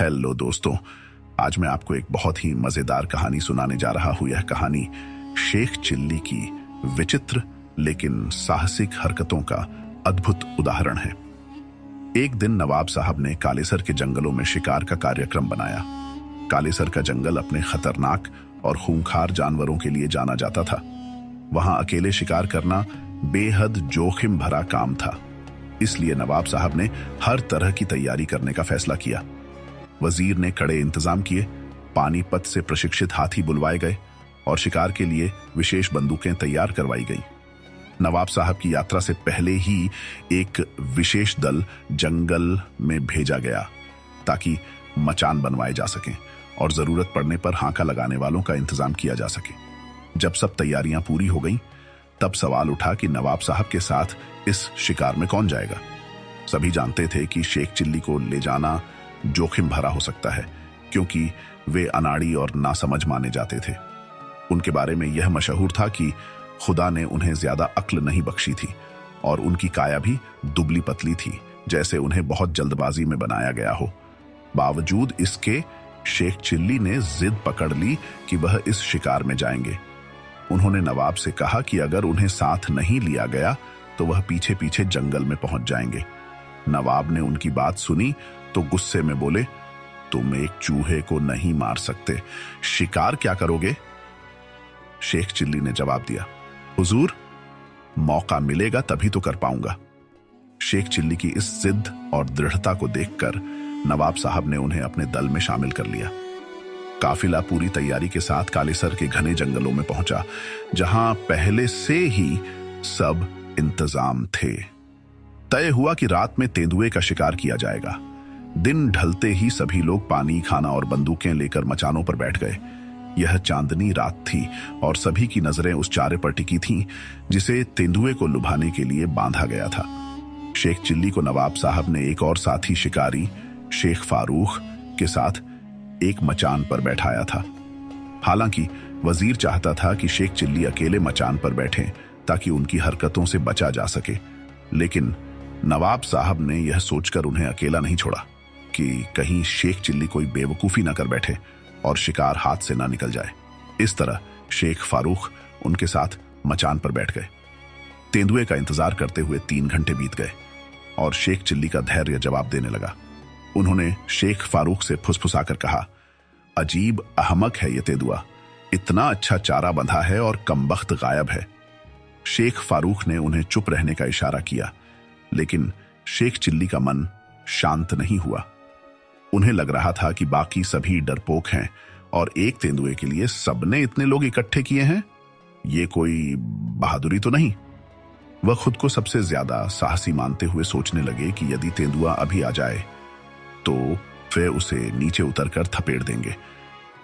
Hello दोस्तों, आज मैं आपको एक बहुत ही मजेदार कहानी सुनाने जा रहा हूं। यह कहानी शेख चिल्ली की विचित्र लेकिन साहसिक हरकतों का अद्भुत उदाहरण है। एक दिन नवाब साहब ने कालेसर के जंगलों में शिकार का कार्यक्रम बनाया। कालेसर का जंगल अपने खतरनाक और खूंखार जानवरों के लिए जाना जाता था। वहां अकेले शिकार करना बेहद जोखिम भरा काम था, इसलिए नवाब साहब ने हर तरह की तैयारी करने का फैसला किया। वजीर ने कड़े इंतजाम किए, पानीपत से प्रशिक्षित हाथी बुलवाए गए और शिकार के लिए विशेष बंदूकें तैयार करवाई गई। नवाब साहब की यात्रा से पहले ही एक विशेष दल जंगल में भेजा गया ताकि मचान बनवाए जा सकें और जरूरत पड़ने पर हांका लगाने वालों का इंतजाम किया जा सके। जब सब तैयारियां पूरी हो गईं, तब सवाल उठा कि नवाब साहब के साथ इस शिकार में कौन जाएगा। सभी जानते थे कि शेख चिल्ली को ले जाना जोखिम भरा हो सकता है, क्योंकि वे अनाड़ी और नासमझ माने जाते थे। उनके बारे में यह मशहूर था कि खुदा ने उन्हें ज्यादा अक्ल नहीं बख्शी थी और उनकी काया भी दुबली पतली थी, जैसे उन्हें बहुत जल्दबाजी में बनाया गया हो। बावजूद इसके शेख चिल्ली ने जिद पकड़ ली कि वह इस शिकार में जाएंगे। उन्होंने नवाब से कहा कि अगर उन्हें साथ नहीं लिया गया तो वह पीछे पीछे जंगल में पहुंच जाएंगे। नवाब ने उनकी बात सुनी तो गुस्से में बोले, तुम एक चूहे को नहीं मार सकते, शिकार क्या करोगे? शेख चिल्ली ने जवाब दिया, हुजूर, मौका मिलेगा तभी तो कर पाऊंगा। शेख चिल्ली की इस जिद और दृढ़ता को देखकर नवाब साहब ने उन्हें अपने दल में शामिल कर लिया। काफिला पूरी तैयारी के साथ कालेसर के घने जंगलों में पहुंचा, जहां पहले से ही सब इंतजाम थे। तय हुआ कि रात में तेंदुए का शिकार किया जाएगा। दिन ढलते ही सभी लोग पानी, खाना और बंदूकें लेकर मचानों पर बैठ गए। यह चांदनी रात थी और सभी की नजरें उस चारे पर टिकी थीं जिसे तेंदुए को लुभाने के लिए बांधा गया था। शेख चिल्ली को नवाब साहब ने एक और साथी शिकारी शेख फारूक के साथ एक मचान पर बैठाया था। हालांकि वजीर चाहता था कि शेख चिल्ली अकेले मचान पर बैठें ताकि उनकी हरकतों से बचा जा सके, लेकिन नवाब साहब ने यह सोचकर उन्हें अकेला नहीं छोड़ा कि कहीं शेख चिल्ली कोई बेवकूफी न कर बैठे और शिकार हाथ से ना निकल जाए। इस तरह शेख फारूक उनके साथ मचान पर बैठ गए। तेंदुए का इंतजार करते हुए 3 घंटे बीत गए और शेख चिल्ली का धैर्य जवाब देने लगा। उन्होंने शेख फारूक से फुसफुसाकर कहा, अजीब अहमक है ये तेंदुआ, इतना अच्छा चारा बंधा है और कमबख्त गायब है। शेख फारूक ने उन्हें चुप रहने का इशारा किया, लेकिन शेख चिल्ली का मन शांत नहीं हुआ। उन्हें लग रहा था कि बाकी सभी डरपोक हैं और एक तेंदुए के लिए सबने इतने लोग इकट्ठे किए हैं, ये कोई बहादुरी तो नहीं। वह खुद को सबसे ज्यादा साहसी मानते हुए सोचने लगे कि यदि तेंदुआ अभी आ जाए तो वे उसे नीचे उतरकर थपेड़ देंगे।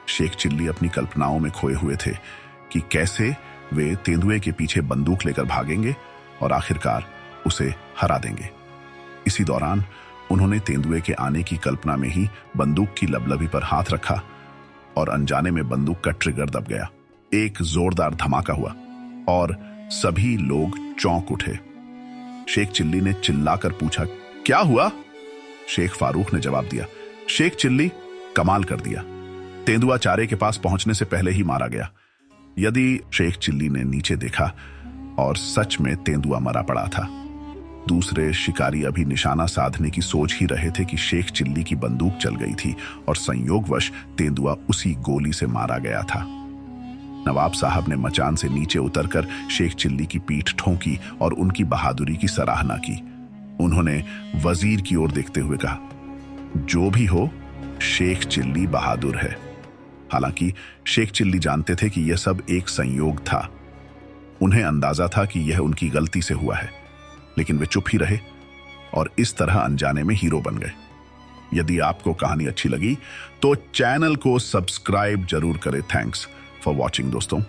शेख चिल्ली अपनी कल्पनाओं में खोए हुए थे कि कैसे वे तेंदुए के पीछे बंदूक लेकर भागेंगे और आखिरकार उसे हरा देंगे। इसी दौरान उन्होंने तेंदुए के आने की कल्पना में ही बंदूक की लबलबी पर हाथ रखा और अनजाने में बंदूक का ट्रिगर दब गया। एक जोरदार धमाका हुआ और सभी लोग चौंक उठे। शेख चिल्ली ने चिल्लाकर पूछा, क्या हुआ? शेख फारूक ने जवाब दिया, शेख चिल्ली, कमाल कर दिया, तेंदुआ चारे के पास पहुंचने से पहले ही मारा गया। यदि शेख चिल्ली ने नीचे देखा और सच में तेंदुआ मरा पड़ा था। दूसरे शिकारी अभी निशाना साधने की सोच ही रहे थे कि शेख चिल्ली की बंदूक चल गई थी और संयोगवश तेंदुआ उसी गोली से मारा गया था। नवाब साहब ने मचान से नीचे उतरकर शेख चिल्ली की पीठ ठोंकी और उनकी बहादुरी की सराहना की। उन्होंने वजीर की ओर देखते हुए कहा, जो भी हो, शेख चिल्ली बहादुर है। हालांकि शेख चिल्ली जानते थे कि यह सब एक संयोग था। उन्हें अंदाजा था कि यह उनकी गलती से हुआ है, लेकिन वे चुप ही रहे और इस तरह अनजाने में हीरो बन गए। यदि आपको कहानी अच्छी लगी तो चैनल को सब्सक्राइब जरूर करें। थैंक्स फॉर वॉचिंग दोस्तों।